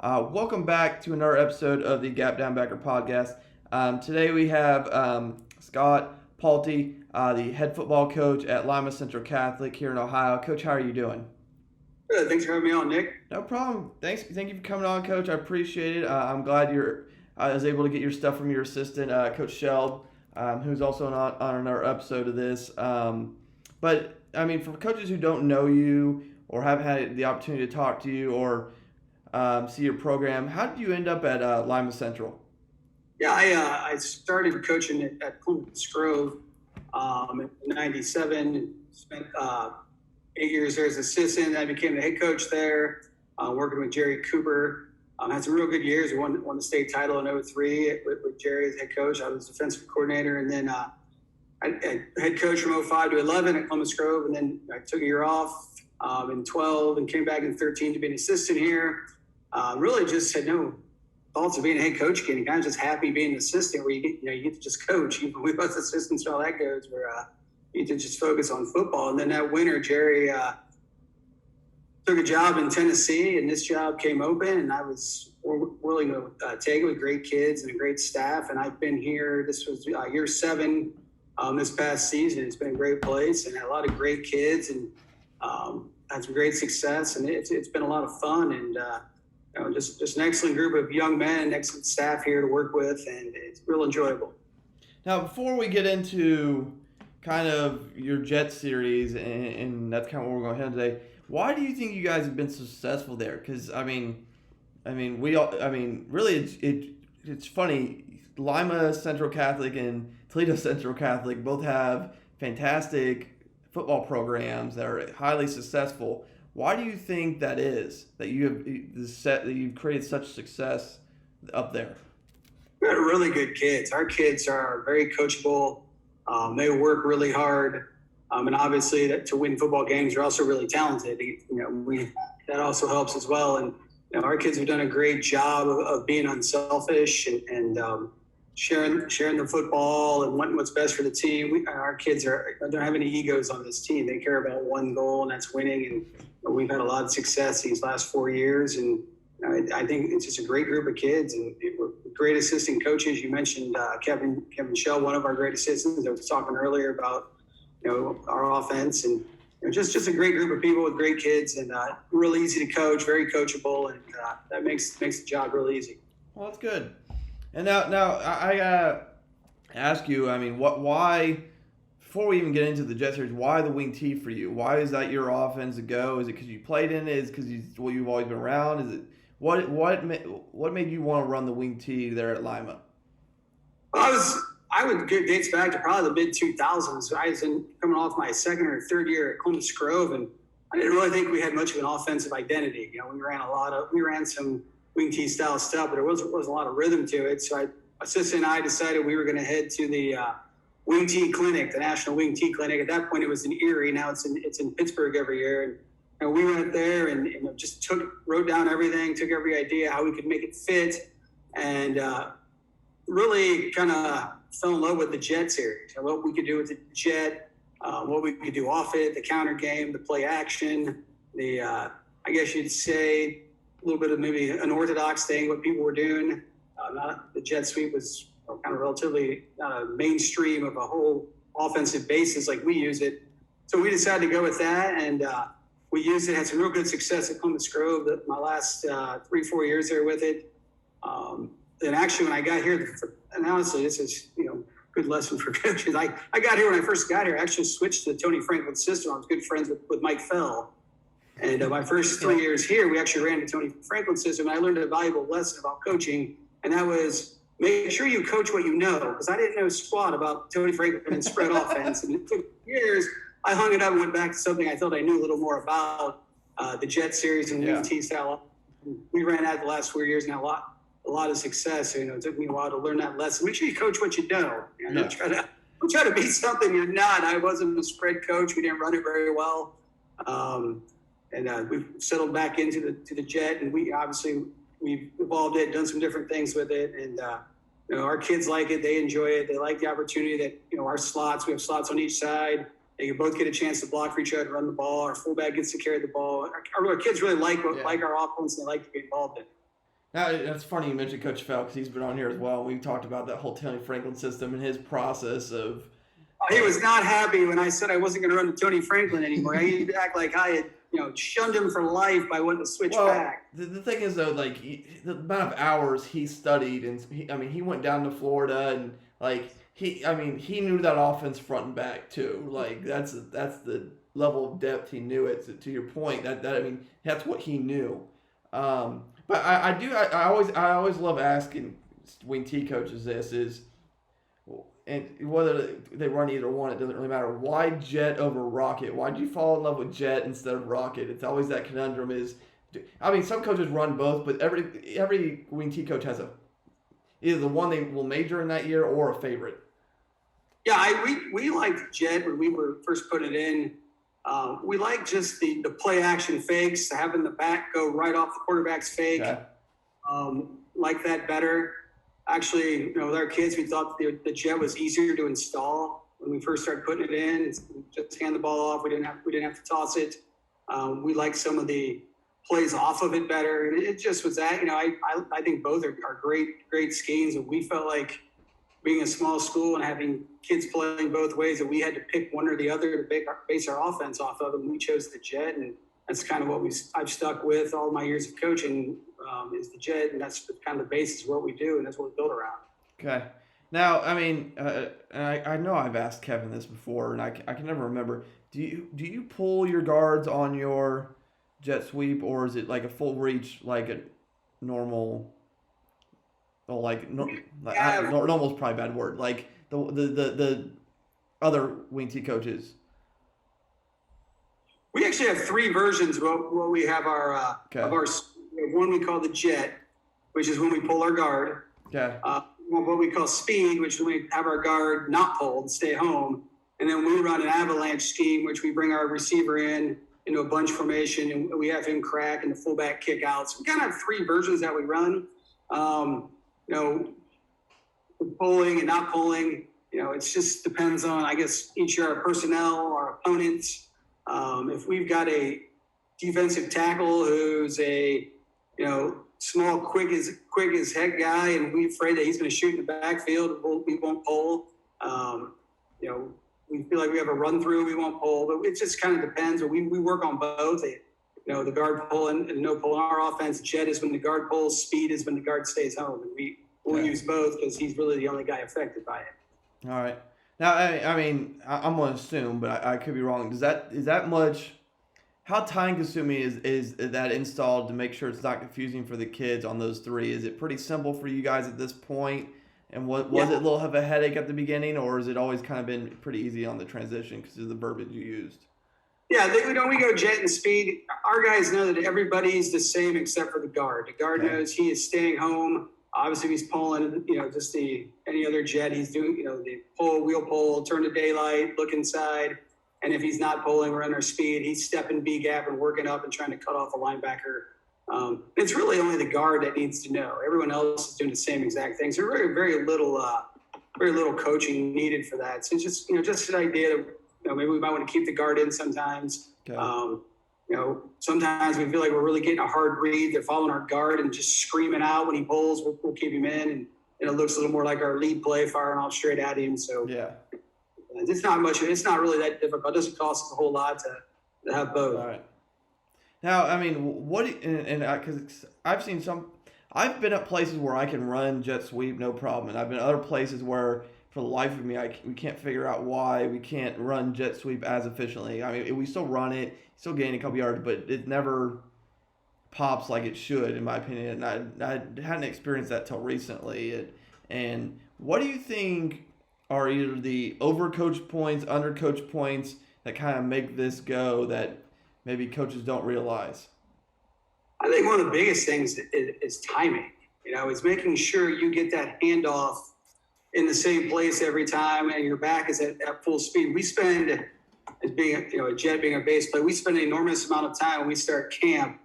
Welcome back to another episode of the Gap Down Backer podcast. Today we have Scott Palte, the head football coach at Lima Central Catholic here in Ohio. Coach, how are you doing? Good. Thanks for having me on, Nick. No problem. Thank you for coming on, Coach. I appreciate it. I'm glad I was able to get your stuff from your assistant, Coach Sheld, who's also on another episode of this. But I mean, for coaches who don't know you or haven't had the opportunity to talk to you or see your program, how did you end up at Lima Central? Yeah, I started coaching at Columbus Grove in '97. Spent 8 years there as assistant. I became the head coach there, working with Jerry Cooper. Had some real good years. We won the state title in '03 with Jerry as head coach. I was defensive coordinator, and then I head coach from '05 to '11 at Columbus Grove, and then I took a year off in '12 and came back in '13 to be an assistant here. Really just had no thoughts of being a head coach again. You're kind of just happy being an assistant where you get to just coach. We both assistants, all that goes, where you get to just focus on football. And then that winter, Jerry took a job in Tennessee, and this job came open, and I was willing to take it with great kids and a great staff. And I've been here. This was year 7 this past season. It's been a great place and had a lot of great kids and had some great success. And it's been a lot of fun and just an excellent group of young men, excellent staff here to work with, and it's real enjoyable. Now, before we get into kind of your Jet series, and that's kind of what we're going to hit today, why do you think you guys have been so successful there? Because really, it's funny. Lima Central Catholic and Toledo Central Catholic both have fantastic football programs that are highly successful. Why do you think that is that you've created such success up there? We're really good kids. Our kids are very coachable. They work really hard, and obviously to win football games, they're also really talented. That also helps as well. And our kids have done a great job of being unselfish and sharing the football and wanting what's best for the team. Our kids don't have any egos on this team. They care about one goal, and that's winning. And we've had a lot of success these last 4 years, and I think it's just a great group of kids and we're great assistant coaches. You mentioned Kevin Shell, one of our great assistants. I was talking earlier about our offense, and just a great group of people with great kids, and real easy to coach, very coachable, and that makes the job real easy. Well, that's good. And now I gotta ask you. I mean, why? Before we even get into the Jet series, why the wing T for you? Why is that your offense to go? Is it because you played in it? Is it because you've always been around? Is it what made you want to run the wing T there at Lima? I would get dates back to probably the mid 2000s. I was coming off my second or third year at Columbus Grove, and I didn't really think we had much of an offensive identity. We ran some wing T style stuff, but there wasn't a lot of rhythm to it. So assistant and I decided we were going to head to the Wing T Clinic, the National Wing T Clinic. At that point, it was in Erie. Now it's in Pittsburgh every year. And we went there and just wrote down everything, took every idea how we could make it fit, and really kind of fell in love with the Jet series and what we could do with the Jet, what we could do off it, the counter game, the play action, I guess you'd say a little bit of maybe an orthodox thing, what people were doing. The jet sweep was kind of relatively not a mainstream of a whole offensive basis like we use it. So we decided to go with that, and we used it, had some real good success at Columbus Grove my last 3-4 years there with it. And actually when I got here, and honestly, this is, good lesson for coaches. I got here when I first got here, I actually switched to the Tony Franklin system. I was good friends with Mike Fell. And my first 3 years here, we actually ran the Tony Franklin system, and I learned a valuable lesson about coaching, and that was make sure you coach what you know, because I didn't know squat about Tony Franklin and spread offense. And it took years. I hung it up and went back to something I thought I knew a little more about, the Jet series and wing T style. We ran that the last 4 years and had a lot of success. It took me a while to learn that lesson. Make sure you coach what you know. Don't try to be something you're not. I wasn't a spread coach. We didn't run it very well. And we've settled back into the Jet, and we've evolved it, done some different things with it, and our kids like it. They enjoy it. They like the opportunity that our slots. We have slots on each side. They can both get a chance to block for each other, run the ball. Our fullback gets to carry the ball. Our kids really like our offense, and they like to be involved in it. Now, it's funny you mentioned Coach Fell because he's been on here as well. We talked about that whole Tony Franklin system and his process of. He was not happy when I said I wasn't going to run to Tony Franklin anymore. He'd act like I had, shunned him for life by wanting to switch back. The thing is, though, like, the amount of hours he studied, and he went down to Florida, and, like, he knew that offense front and back, too. Like, that's the level of depth he knew it. To your point, that's what he knew. But I always love asking wing T coaches this is, and whether they run either one, it doesn't really matter. Why jet over rocket? Why did you fall in love with jet instead of rocket? It's always that conundrum. Some coaches run both, but every wing T coach has either the one they will major in that year or a favorite. Yeah, we liked jet when we were first putting it in. We like just the play action fakes, having the back go right off the quarterback's fake. Okay. Like that better. Actually, with our kids, we thought the jet was easier to install when we first started putting it in. Just hand the ball off. We didn't have to toss it. We like some of the plays off of it better. And it just was that. I think both are great schemes, and we felt like being a small school and having kids playing both ways, that we had to pick one or the other to base our offense off of, and we chose the jet, and that's kind of what I've stuck with all my years of coaching, is the jet, and that's kind of the basis of what we do, and that's what we build around. Okay. Now, I know I've asked Kevin this before, and I can never remember. Do you pull your guards on your jet sweep, or is it like a full reach, like a normal? Well, normal is probably a bad word. Like the other wing T coaches. We actually have three versions. What we have one we call the jet, which is when we pull our guard. Okay. What we call speed, which is when we have our guard not pulled, stay home, and then we run an avalanche scheme, which we bring our receiver into a bunch formation, and we have him crack and the fullback kick out. So we kind of have three versions that we run. Pulling and not pulling, it just depends on, I guess, each of our personnel, our opponents. If we've got a defensive tackle who's a, small, quick as heck guy, and we're afraid that he's going to shoot in the backfield, we won't pull. We feel like we have a run through, we won't pull, but it just kind of depends. But we work on both. The guard pull and no pull in our offense. Jet is when the guard pulls. Speed is when the guard stays home. And we'll use both because he's really the only guy affected by it. All right. Now, I'm going to assume, but I could be wrong. Is that much? How time consuming is that installed to make sure it's not confusing for the kids on those three? Is it pretty simple for you guys at this point? And was it a little of a headache at the beginning, or has it always kind of been pretty easy on the transition because of the verbiage you used? Yeah, we go jet and speed. Our guys know that everybody's the same except for the guard. The guard knows he is staying home. Obviously, he's pulling, just any other jet. He's doing, the wheel pull, turn to daylight, look inside. And if he's not pulling, we're under speed. He's stepping B gap and working up and trying to cut off a linebacker. It's really only the guard that needs to know. Everyone else is doing the same exact things. There's very little coaching needed for that. So it's just an idea of, maybe we might want to keep the guard in sometimes. Okay. Sometimes we feel like we're really getting a hard read. They're following our guard and just screaming out when he pulls. We'll keep him in, and it looks a little more like our lead play, firing off straight at him. So yeah, it's not much. It's not really that difficult. It doesn't cost us a whole lot to have both. All right. Now, because I've seen I've been at places where I can run jet sweep no problem, and I've been at other places where, for the life of me, we can't figure out why we can't run jet sweep as efficiently. We still run it, still gain a couple yards, but it never pops like it should, in my opinion. And I hadn't experienced that till recently. And what do you think are either the overcoach points, undercoach points that kind of make this go that maybe coaches don't realize? I think one of the biggest things is timing. Is making sure you get that handoff in the same place every time, and your back is at full speed. We spend, as being a jet, being a base player, we spend an enormous amount of time when we start camp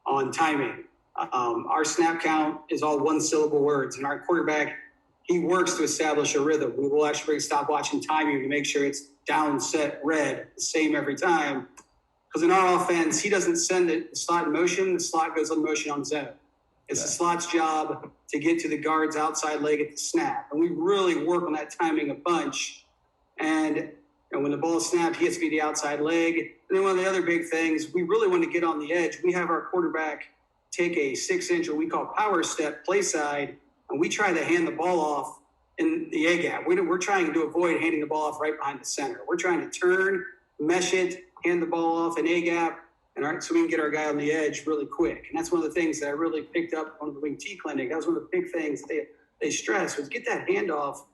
on timing. Our snap count is all one-syllable words, and our quarterback, he works to establish a rhythm. We will actually bring stopwatch and timing to make sure it's down, set, red, the same every time. Because in our offense, he doesn't send the slot in motion. The slot goes in motion on zone. It's the slot's job to get to the guard's outside leg at the snap. And we really work on that timing a bunch. And when the ball snapped, he has to be the outside leg. And then one of the other big things, we really want to get on the edge. We have our quarterback take a 6-inch, what we call power step, play side, and we try to hand the ball off in the A gap. We're trying to avoid handing the ball off right behind the center. We're trying to turn, mesh it, hand the ball off in A gap, so we can get our guy on the edge really quick. And that's one of the things that I really picked up on the Wing T clinic. That was one of the big things they stressed was get that handoff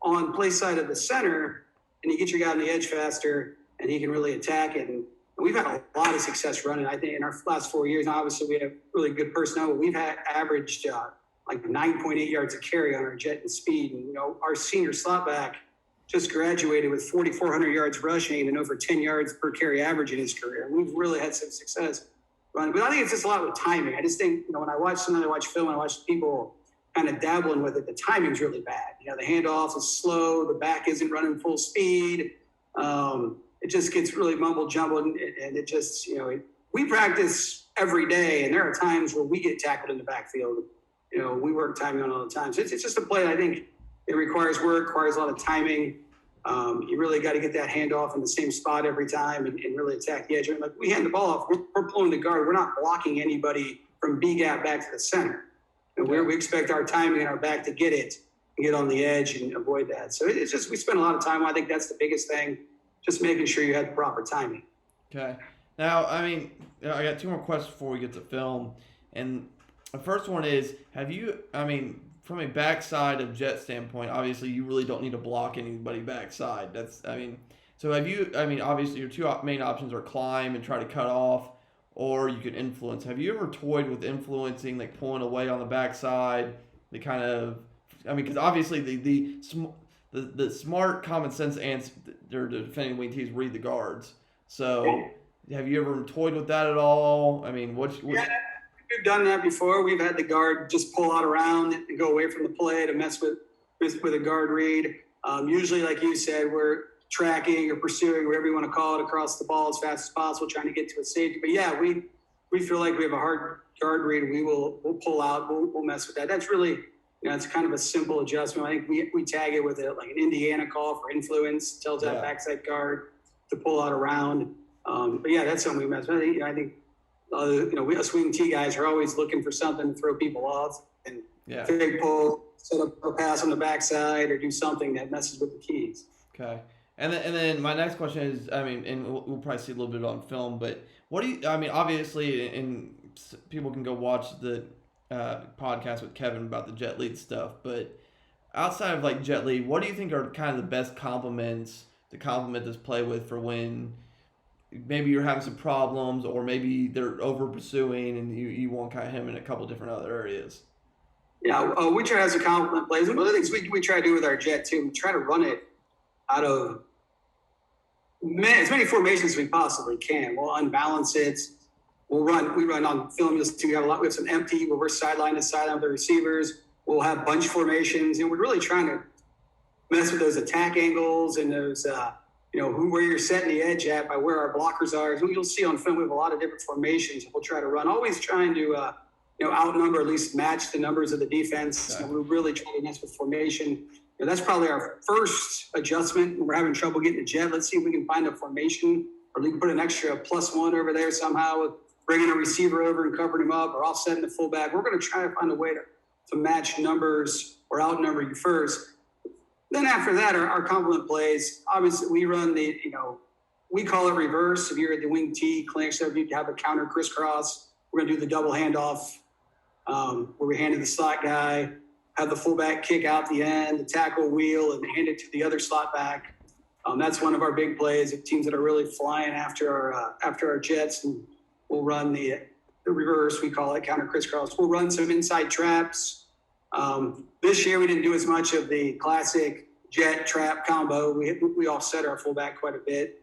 on play side of the center, and you get your guy on the edge faster, and he can really attack it. And we've had a lot of success running. I think in our last 4 years, obviously we have really good personnel, but we've averaged like 9.8 yards a carry on our jet and speed. And, our senior slot back just graduated with 4,400 yards rushing and over 10 yards per carry average in his career. And we've really had some success running. But I think it's just a lot with timing. I just think, when I watch film, and I watch people kind of dabbling with it, the timing's really bad. The handoff is slow. The back isn't running full speed. It just gets really mumble jumbled, and it just, we practice every day, and there are times where we get tackled in the backfield. We work timing on all the time. So it's just a play. I think it requires work, requires a lot of timing. You really got to get that handoff in the same spot every time and really attack the edge. Like we hand the ball off, we're pulling the guard. We're not blocking anybody from B gap back to the center. We expect our timing and our back to get it and get on the edge and avoid that. So it's just, we spend a lot of time. I think that's the biggest thing. Just making sure you have the proper timing. Okay. Now, I got two more questions before we get to film. And the first one is, from a backside of jet standpoint, obviously you really don't need to block anybody backside. So obviously your two main options are climb and try to cut off, or you can influence. Have you ever toyed with influencing, like pulling away on the backside, because obviously the smart, common sense answer, they're defending wing teams read the guards. So, have you ever toyed with that at all? Yeah, we've done that before. We've had the guard just pull out around and go away from the play to mess with a guard read. Usually, like you said, we're tracking or pursuing, whatever you want to call it, across the ball as fast as possible, trying to get to a safety. But yeah, we feel like we have a hard guard read. We'll pull out. We'll mess with that. That's really. It's kind of a simple adjustment. I think we tag it with like an Indiana call for influence, tells that backside guard to pull out around. But yeah, that's something we mess with. I think we us wing T guys are always looking for something to throw people off and big pull, set up a pass on the backside, or do something that messes with the keys. Okay. And then my next question is, and we'll probably see a little bit on film, but what do you, obviously, and people can go watch the podcast with Kevin about the jet lead stuff, but outside of like jet lead, what do you think are kind of the best complements to complement this play with for when maybe you're having some problems, or maybe they're over pursuing and you want kind of him in a couple different other areas? Yeah, we try to have some complement plays. And one of the things we try to do with our jet too, we try to run it out of as many formations as we possibly can. We'll unbalance it. We run on film. We have some empty where we're sideline to sideline with the receivers. We'll have bunch formations, and we're really trying to mess with those attack angles and those, where you're setting the edge at by where our blockers are. So you'll see on film we have a lot of different formations we'll try to run. Always trying to, outnumber, at least match the numbers of the defense. Okay. We really try to mess with formation. That's probably our first adjustment when we're having trouble getting the jet. Let's see if we can find a formation, or we can put an extra +1 over there somehow with bringing a receiver over and covering him up, or offsetting the fullback. We're going to try to find a way to match numbers or outnumber you first. Then after that, our complement plays, obviously we run we call it reverse. If you're at the wing T clinic, so if you have a counter crisscross, we're going to do the double handoff where we hand it to the slot guy, have the fullback kick out the end, the tackle wheel, and hand it to the other slot back. That's one of our big plays of teams that are really flying after our jets, and we'll run the reverse, we call it counter crisscross. We'll run some inside traps. This year we didn't do as much of the classic jet trap combo. We offset our fullback quite a bit.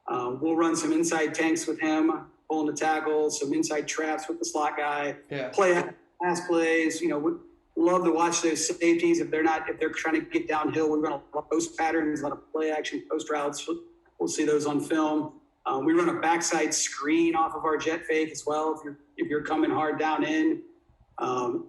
We'll run some inside tanks with him, pulling the tackle, some inside traps with the slot guy. Yeah. Pass plays. We love to watch those safeties if they're trying to get downhill. We're going to post patterns, a lot of play action post routes. We'll see those on film. We run a backside screen off of our jet fake as well if you're coming hard down in.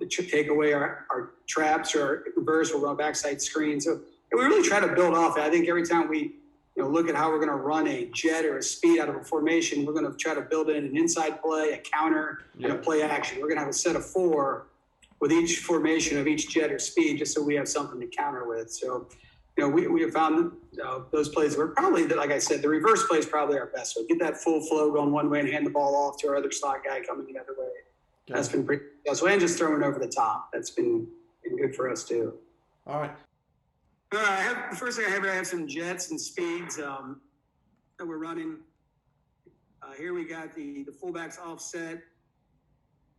take away our traps or our reverse, we'll run backside screen. So we really try to build off it. I think every time we look at how we're going to run a jet or a speed out of a formation, we're going to try to build in an inside play, a counter, and a play action. We're going to have a set of 4 with each formation of each jet or speed, just so we have something to counter with. So, we have found those plays were probably, like I said, the reverse play is probably our best. So get that full flow going one way and hand the ball off to our other slot guy coming the other way. Okay. That's been pretty successful. And just throwing over the top. That's been good for us too. All right. The first thing I have some jets and speeds that we're running. Here we got the fullbacks offset.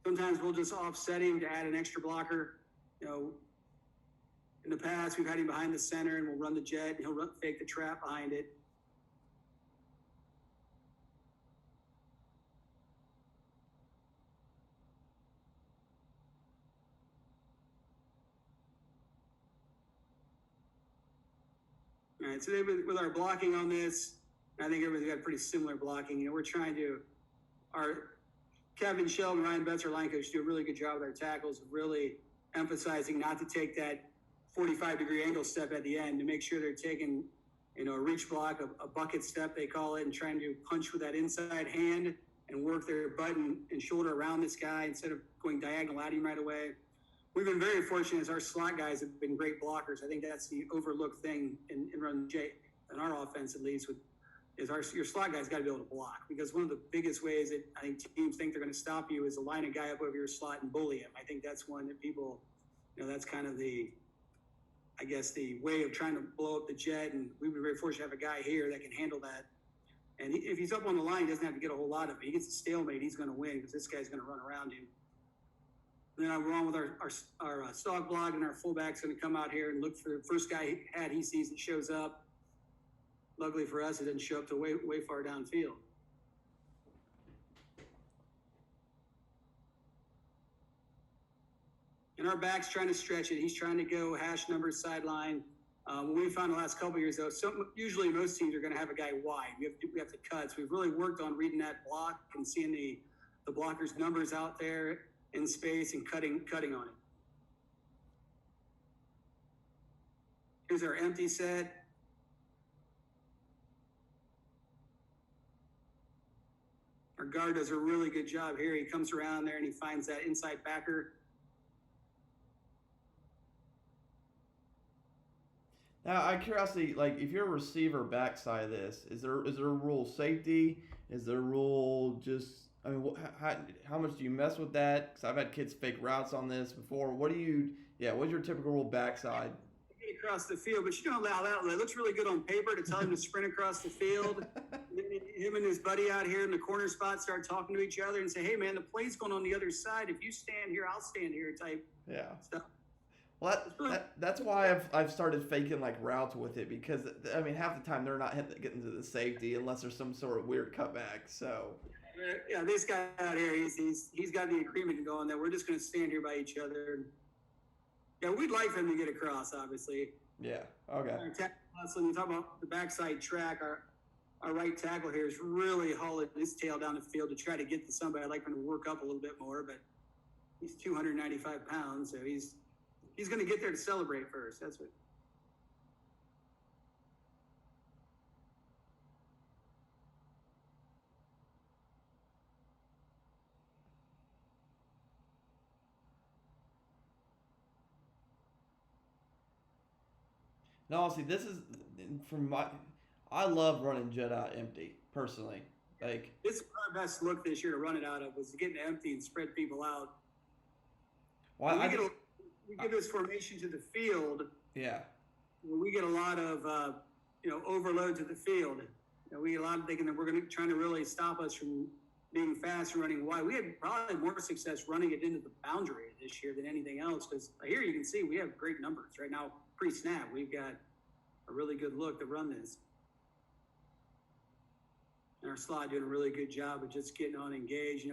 Sometimes we'll just offset him to add an extra blocker. In the past, we've had him behind the center, and we'll run the jet, and he'll fake the trap behind it. All right, so with our blocking on this, I think everybody's got pretty similar blocking. We're trying to, our Kevin Sheldon, Ryan Betts, our line coach, do a really good job with our tackles, really emphasizing not to take that 45-degree angle step at the end, to make sure they're taking, a reach block, a bucket step, they call it, and trying to punch with that inside hand and work their butt and shoulder around this guy instead of going diagonal at him right away. We've been very fortunate as our slot guys have been great blockers. I think that's the overlooked thing in run J, in our offense at least, your slot guys got to be able to block, because one of the biggest ways that I think teams think they're going to stop you is to line a guy up over your slot and bully him. I think that's one that people, that's kind of the way of trying to blow up the jet. And we've been very fortunate to have a guy here that can handle that. And if he's up on the line, he doesn't have to get a whole lot of it. He gets a stalemate, he's going to win, because this guy's going to run around him. And then we're on with our stock block, and our fullback's going to come out here and look for the first guy he sees that shows up. Luckily for us, it didn't show up to way far downfield. And our back's trying to stretch it. He's trying to go hash numbers sideline. What we found the last couple of years, though, usually most teams are going to have a guy wide. We have to cut. So we've really worked on reading that block and seeing the blocker's numbers out there in space and cutting on it. Here's our empty set. Our guard does a really good job here. He comes around there and he finds that inside backer. Now, out of curiosity, like if you're a receiver backside of this, is there a rule safety? Is there a rule just? I mean, how much do you mess with that? Because I've had kids fake routes on this before. What's your typical rule backside? Get across the field, but you don't allow that. It looks really good on paper to tell him to sprint across the field. Him and his buddy out here in the corner spot start talking to each other and say, "Hey, man, the play's going on the other side. If you stand here, I'll stand here." Type stuff. Well, that's why I've started faking like routes with it, because I mean half the time they're not getting to the safety unless there's some sort of weird cutback. So yeah, this guy out here, he's got the agreement going that we're just going to stand here by each other. Yeah, we'd like for him to get across, obviously. Yeah. Okay. So when you talk about the backside track, our right tackle here is really hauling his tail down the field to try to get to somebody. I'd like him to work up a little bit more, but he's 295 pounds, so he's going to get there to celebrate first. That's what. No, see, this is I love running jet out empty personally. Like this is our best look this year to run it out of, was to get it empty and spread people out. Well, we give this formation to the field. Yeah. We get a lot of overload to the field. We get a lot of thinking that we're trying to really stop us from being fast and running wide. We had probably more success running it into the boundary this year than anything else, because here you can see we have great numbers right now. Pre-snap, we've got a really good look to run this. And our slot doing a really good job of just getting on engaged.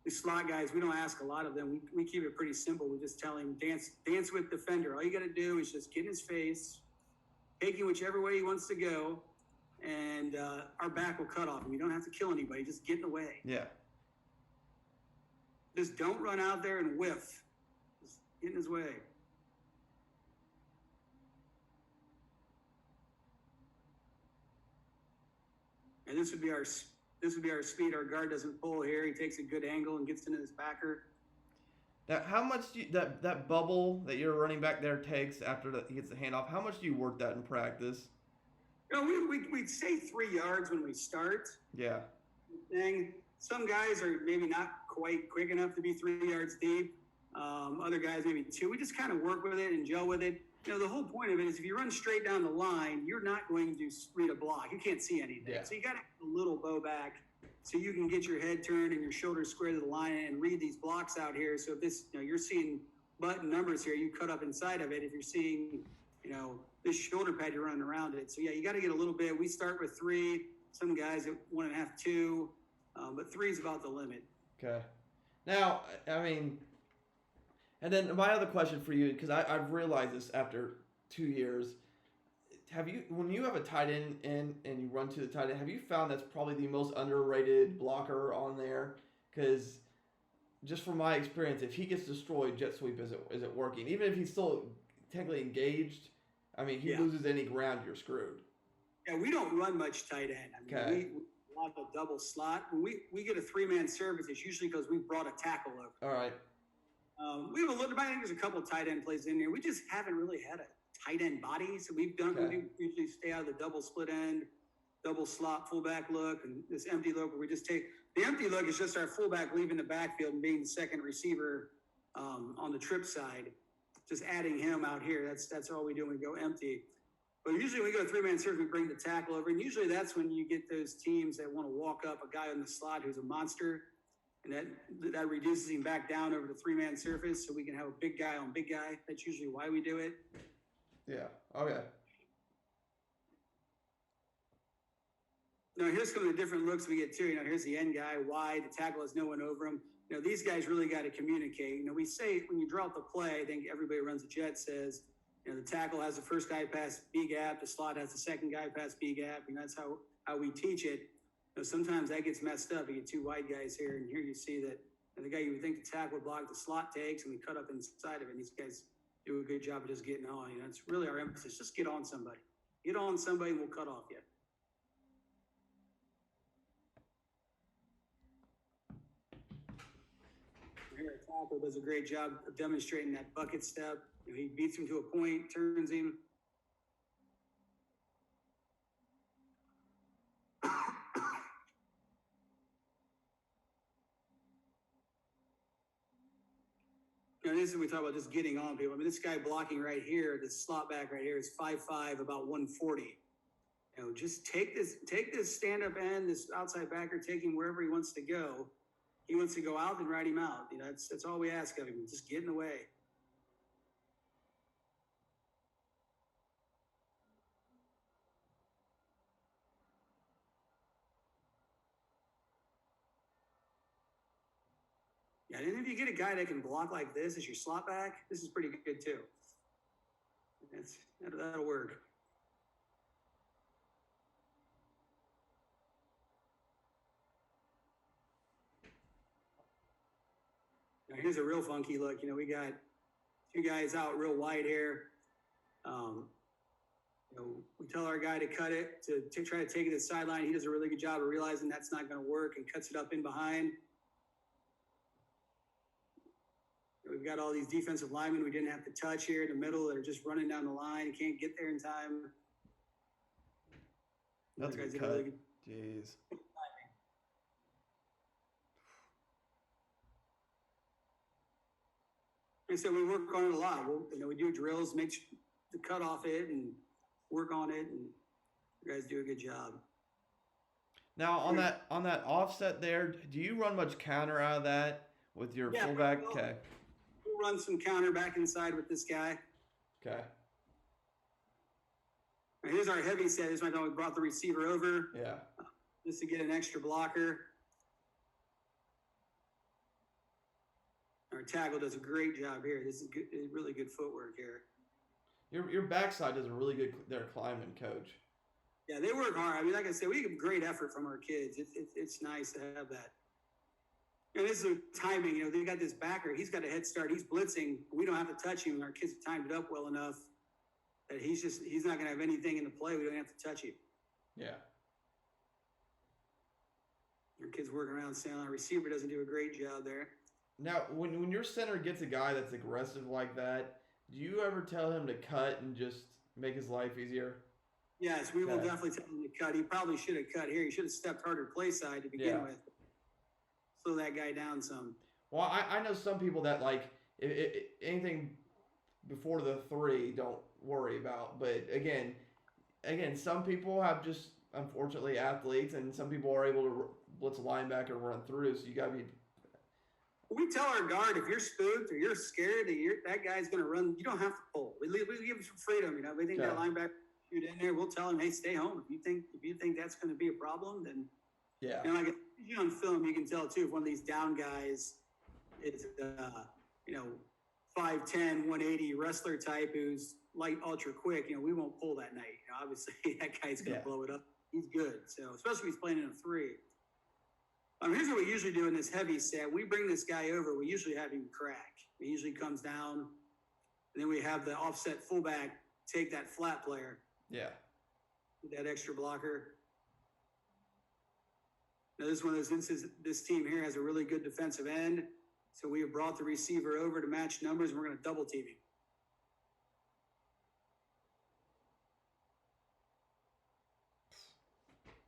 The slot guys, we don't ask a lot of them. We keep it pretty simple. We just tell him, dance with defender. All you got to do is just get in his face, take him whichever way he wants to go, and our back will cut off him. You don't have to kill anybody. Just get in the way. Yeah. Just don't run out there and whiff. get in his way. And this would be our speed. Our guard doesn't pull here. He takes a good angle and gets into this backer. Now, how much do you, that bubble that your running back there takes after he gets the handoff? How much do you work that in practice? We'd say 3 yards when we start. Yeah. And some guys are maybe not quite quick enough to be 3 yards deep. Other guys maybe 2. We just kind of work with it and gel with it. The whole point of it is if you run straight down the line, you're not going to read a block. You can't see anything. Yeah. So you got to have a little bow back so you can get your head turned and your shoulders square to the line and read these blocks out here. So if this, you're seeing button numbers here, you cut up inside of it. If you're seeing, this shoulder pad, you're running around it. So yeah, you got to get a little bit. We start with 3. Some guys at 1.5, 2, but 3 is about the limit. Okay. Now, and then my other question for you, because I've realized this after 2 years, when you have a tight end in and you run to the tight end, have you found that's probably the most underrated blocker on there? Because just from my experience, if he gets destroyed, jet sweep isn't working. Even if he's still technically engaged, he loses any ground, you're screwed. Yeah, we don't run much tight end. We want a double slot. When we get a 3-man service, it's usually because we brought a tackle over. All right. We have I think there's a couple of tight end plays in there. We just haven't really had a tight end body. So we usually stay out of the double split end, double slot fullback look, and this empty look where we just take the empty look is just our fullback leaving the backfield and being the second receiver on the trip side, just adding him out here. That's all we do when we go empty. But usually when we go 3-man service, we bring the tackle over, and usually that's when you get those teams that want to walk up a guy on the slot who's a monster. And that reduces him back down over the 3-man surface so we can have a big guy on big guy. That's usually why we do it. Yeah. Okay. Now, here's some of the different looks we get too. Here's the end guy wide. The tackle has no one over him. These guys really got to communicate. We say when you draw up the play, I think everybody who runs a jet says, the tackle has the first guy past B gap. The slot has the second guy past B gap. That's how we teach it. Sometimes that gets messed up. You get 2 wide guys here, and here you see that the guy you would think the tackle would block, the slot takes, and we cut up inside of it. And these guys do a good job of just getting on. It's really our emphasis. Just get on somebody. Get on somebody, and we'll cut off you. Here, tackle does a great job of demonstrating that bucket step. He beats him to a point, turns him. This is we talk about just getting on people. This guy blocking right here, this slot back right here is 5'5", about 140. Just take this stand-up end, this outside backer, take him wherever he wants to go. He wants to go out, then ride him out. That's all we ask of him. Just get in the way. Yeah, and if you get a guy that can block like this as your slot back, this is pretty good too. That'll work. Now here's a real funky look. We got 2 guys out real wide here. We tell our guy to cut it, to try to take it to the sideline. He does a really good job of realizing that's not going to work and cuts it up in behind. We've got all these defensive linemen we didn't have to touch here in the middle that are just running down the line and can't get there in time. That's a good cut. Really Jeez. And so we work on it a lot. We do drills, make sure to cut off it and work on it, and you guys do a good job. Now on that offset there, do you run much counter out of that with your fullback? Okay. We'll run some counter back inside with this guy. Okay. Right, here's our heavy set. This is when we brought the receiver over. Yeah. Just to get an extra blocker. Our tackle does a great job here. This is good, really good footwork here. Your backside does a really good there climbing, coach. Yeah, they work hard. Like I said, we get great effort from our kids. It's nice to have that. And this is timing. They got this backer. He's got a head start. He's blitzing. We don't have to touch him. Our kids have timed it up well enough that he's not going to have anything in the play. We don't have to touch him. Yeah. Our kids working around saying our receiver doesn't do a great job there. Now, when your center gets a guy that's aggressive like that, do you ever tell him to cut and just make his life easier? Yes, we will definitely tell him to cut. He probably should have cut here. He should have stepped harder play side to begin with. Slow that guy down some. Well, I know some people that like if anything before the 3 don't worry about. But again, some people have just unfortunately athletes, and some people are able to blitz a linebacker and run through. So you got to be. We tell our guard if you're spooked or you're scared that guy's going to run. You don't have to pull. We give him some freedom. We think that linebacker shoot in there. We'll tell him, hey, stay home. If you think that's going to be a problem, then. Yeah. And like on film, you can tell too if one of these down guys is 5'10", 180 wrestler type who's light, ultra quick. We won't pull that night. Obviously, that guy's going to blow it up. He's good. So especially if he's playing in a 3. Here's what we usually do in this heavy set. We bring this guy over. We usually have him crack. He usually comes down, and then we have the offset fullback take that flat player. Yeah. That extra blocker. Now, this is one of those instances. This team here has a really good defensive end, so we have brought the receiver over to match numbers, and we're going to double team him.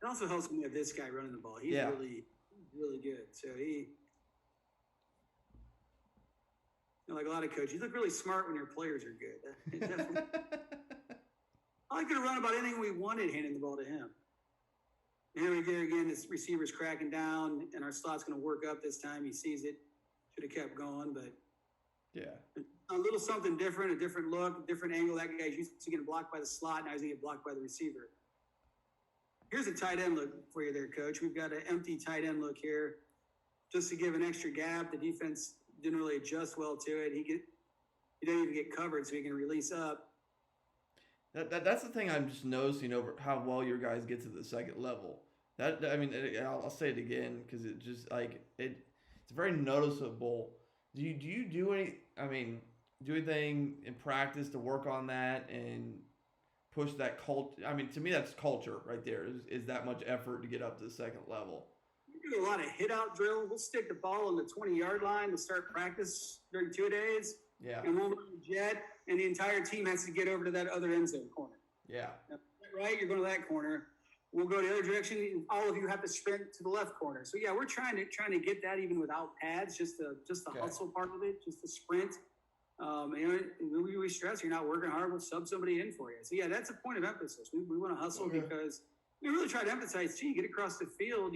It also helps me have this guy running the ball. He's really, really good. So like a lot of coaches, you look really smart when your players are good. I could have run about anything we wanted handing the ball to him. Here we go again. This receiver's cracking down, and our slot's going to work up this time. He sees it. Should have kept going, but a little something different, a different look, a different angle. That guy's used to getting blocked by the slot. Now he's going to get blocked by the receiver. Here's a tight end look for you there, Coach. We've got an empty tight end look here just to give an extra gap. The defense didn't really adjust well to it. He didn't even get covered, so he can release up. That's the thing I'm just noticing over how well your guys get to the second level. I'll say it again because it just it's very noticeable. Do you do anything in practice to work on that and push that culture? To me that's culture right there. Is that much effort to get up to the second level? We do a lot of hit out drill. We'll stick the ball on the 20-yard line to start practice during 2 days. Yeah. And we'll run a jet, and the entire team has to get over to that other end zone corner. Yeah. Right? You're going to that corner. We'll go the other direction, and all of you have to sprint to the left corner. So, we're trying to get that even without pads, just the hustle part of it, just the sprint. We stress you're not working hard. We'll sub somebody in for you. So, that's a point of emphasis. We want to hustle because we really try to emphasize, get across the field,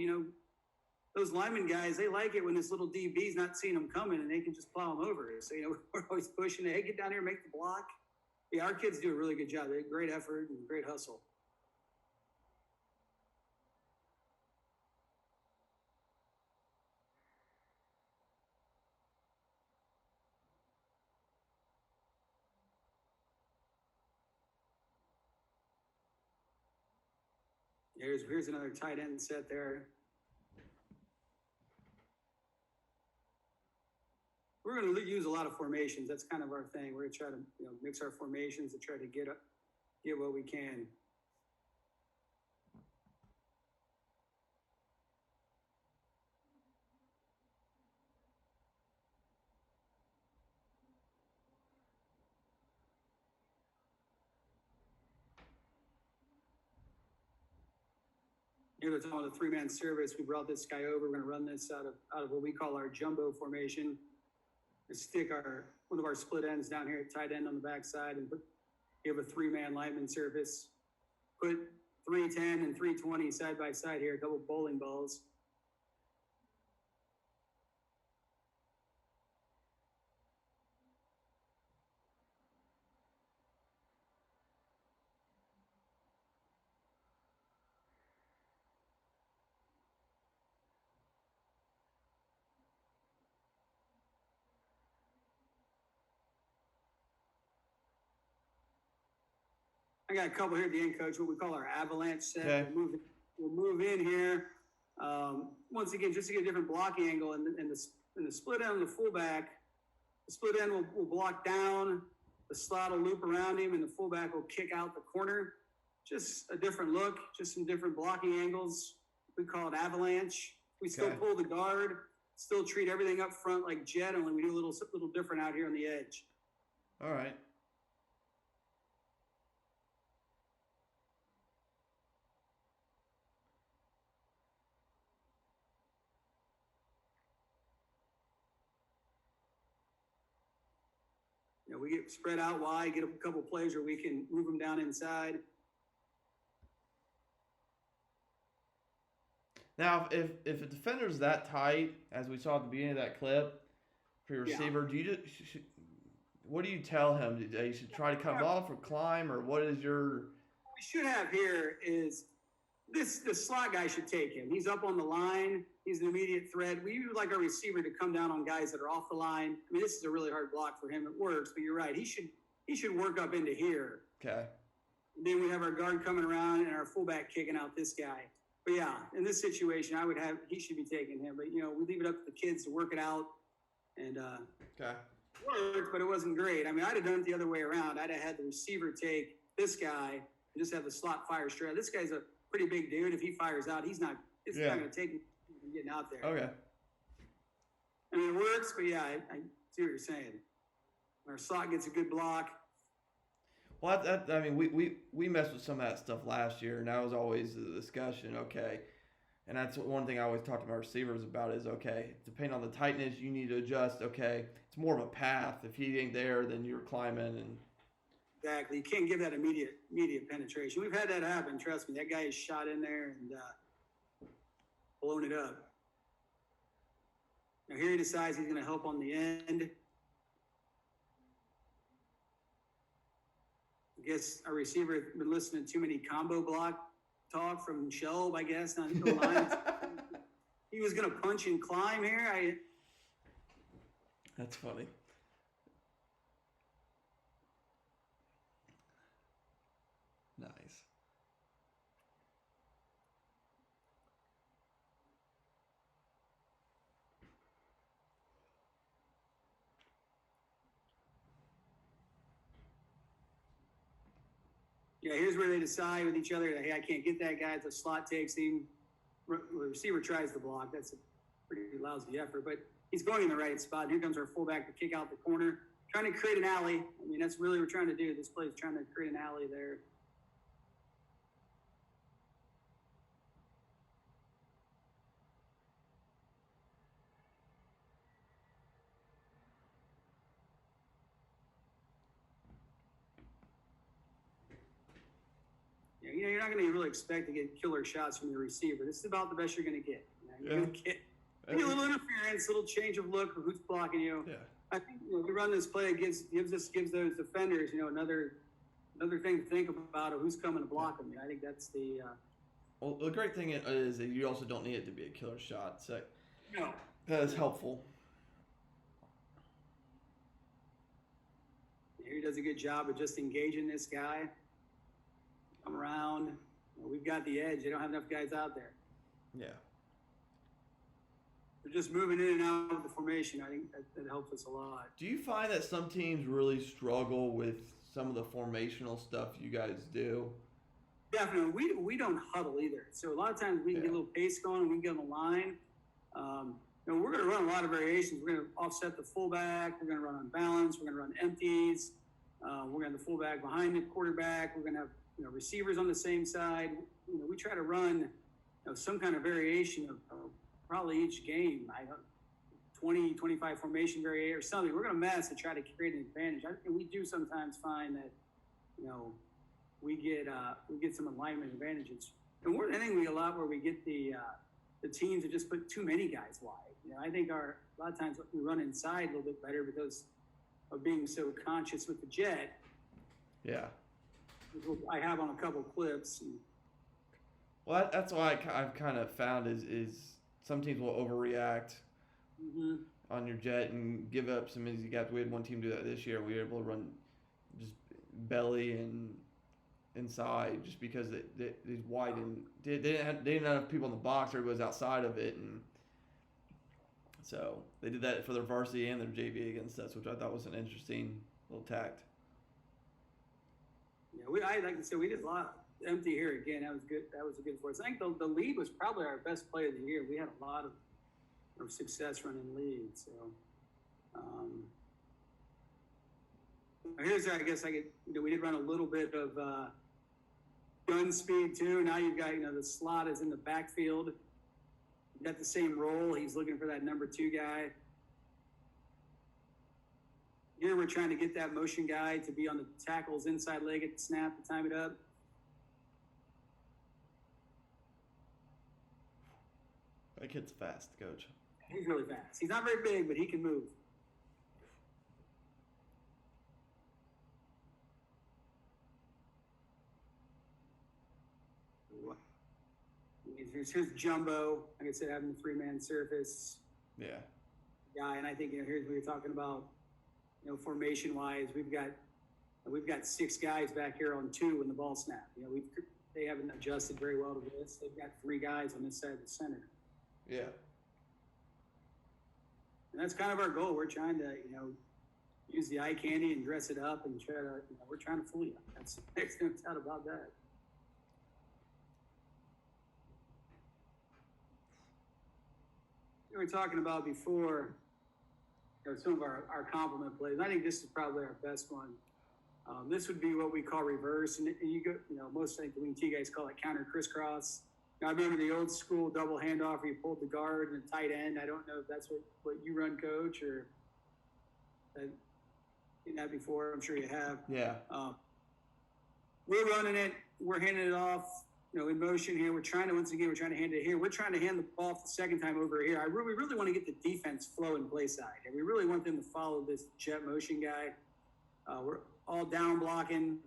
those lineman guys, they like it when this little DB's not seeing them coming and they can just plow them over. So, we're always pushing, hey, get down here, make the block. Yeah, our kids do a really good job. They have great effort and great hustle. Here's another tight end set there. We're going to use a lot of formations. That's kind of our thing. We're going to try to mix our formations to try to get what we can. Here we're talking about the 3-man service. We brought this guy over. We're going to run this out of what we call our jumbo formation. Stick one of our split ends down here at tight end on the backside and give a 3-man lineman service. Put 310 and 320 side by side here, double bowling balls. I got a couple here at the end, Coach, what we call our avalanche set. Okay. We'll move in here. Once again, just to get a different blocking angle, and the split end of the fullback, the split end will block down, the slot will loop around him, and the fullback will kick out the corner. Just a different look, just some different blocking angles. We call it avalanche. We still pull the guard, still treat everything up front like jet, only we do a little different out here on the edge. All right. You know, we get spread out wide, get a couple plays where we can move them down inside. Now, if a defender's that tight, as we saw at the beginning of that clip, for your receiver, do you what do you tell him? You should try to come off or climb, or what is your? What we should have here is the slot guy should take him. He's up on the line. He's an immediate threat. We would like our receiver to come down on guys that are off the line. I mean, this is a really hard block for him. It works, but you're right. He should work up into here. Okay. And then we have our guard coming around and our fullback kicking out this guy. But yeah, in this situation, he should be taking him. But we leave it up to the kids to work it out. And okay. It worked, but it wasn't great. I mean, I'd have done it the other way around. I'd have had the receiver take this guy and just have the slot fire straight out. This guy's a pretty big dude. If he fires out, it's not going to take him getting out there. Okay. I mean, it works, but yeah, I see what you're saying. Our slot gets a good block. Well, I mean, we messed with some of that stuff last year, and that was always the discussion. Okay, and that's one thing I always talk to my receivers about is, okay, depending on the tightness, you need to adjust. Okay, it's more of a path. If he ain't there, then you're climbing and. Exactly. You can't give that immediate penetration. We've had that happen. Trust me. That guy is shot in there and blown it up. Now here he decides he's going to help on the end. I guess our receiver has been listening to too many combo block talk from Shelb, I guess. Not the lines. He was going to punch and climb here. That's funny. Nice. Yeah, here's where they decide with each other that, hey, I can't get that guy. The slot takes him. The receiver tries to block. That's a pretty lousy effort, but he's going in the right spot. Here comes our fullback to kick out the corner, trying to create an alley. I mean, that's really what we're trying to do. This play is trying to create an alley there. You're not going to really expect to get killer shots from your receiver. This is about the best you're going to get. You're going to get maybe a little interference, a little change of look of who's blocking you. Yeah. I think we run this play, it gives those defenders, another thing to think about of who's coming to block them. I think that's the. Well, the great thing is that you also don't need it to be a killer shot. So No. that is helpful. Here he does a good job of just engaging this guy. Come around. We've got the edge. They don't have enough guys out there. Yeah. They're just moving in and out of the formation. I think that helps us a lot. Do you find that some teams really struggle with some of the formational stuff you guys do? Definitely. We don't huddle either. So a lot of times we can get a little pace going and we can get on the line. We're going to run a lot of variations. We're going to offset the fullback. We're going to run on balance. We're going to run empties. We're going to have the fullback behind the quarterback. We're going to have receivers on the same side. We try to run some kind of variation of probably each game. 20, 25 formation variation or something. We're going to mess to try to create an advantage. I think we do sometimes find that we get some alignment advantages. And I think we a lot where we get the teams to just put too many guys wide. I think a lot of times we run inside a little bit better because of being so conscious with the jet. Yeah. I have on a couple clips. Well, that's why I've kind of found is some teams will overreact on your jet and give up some easy gaps. We had one team do that this year. We were able to run just belly and inside just because it's wide and they didn't have people in the box. Everybody was outside of it, and so they did that for their varsity and their JV against us, which I thought was an interesting little tact. Yeah, I like to say we did a lot empty here again. That was good. That was a good for us. I think the lead was probably our best play of the year. We had a lot of success running lead. So here's, I guess, we did run a little bit of gun speed too. Now you've got, the slot is in the backfield. You've got the same role. He's looking for that number 2 guy. Here we're trying to get that motion guy to be on the tackle's inside leg at the snap to time it up. That kid's fast, Coach. He's really fast. He's not very big, but he can move. Here's Jumbo. Like I said, having the 3-man surface. Yeah. Yeah, and I think here's what you're talking about. Formation wise, we've got 6 guys back here on 2 when the ball snap. They haven't adjusted very well to this. They've got 3 guys on this side of the center. Yeah. And that's kind of our goal. We're trying to, use the eye candy and dress it up and try to, we're trying to fool you. There's no doubt about that. We were talking about before, some of our compliment plays. I think this is probably our best one. This would be what we call reverse, and you go, most I think the wing T guys call it counter crisscross. I remember the old school double handoff where you pulled the guard and the tight end. I don't know if that's what you run, Coach, or seen that before. I'm sure you have. Yeah. We're running it. We're handing it off. In motion here. We're trying to hand it here. We're trying to hand the ball the second time over here. We really want to get the defense flowing play side. And we really want them to follow this jet motion guy. We're all down blocking.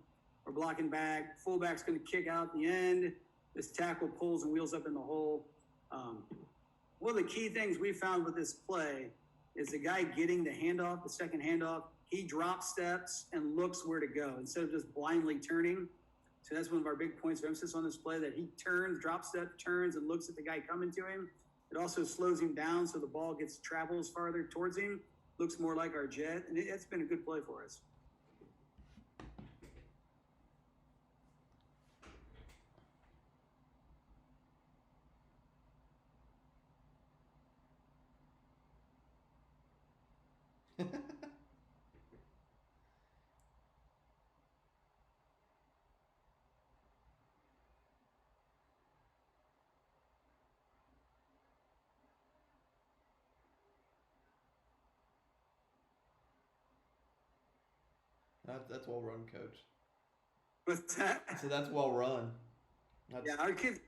We're blocking back. Fullback's going to kick out the end. This tackle pulls and wheels up in the hole. One of the key things we found with this play is the guy getting the handoff, the second handoff, he drop steps and looks where to go instead of just blindly turning. So that's one of our big points of emphasis on this play, that he drop step, turns, and looks at the guy coming to him. It also slows him down so the ball travels farther towards him, looks more like our jet, and it's been a good play for us. That's well run, Coach. What's that? So that's well run. Yeah, our kids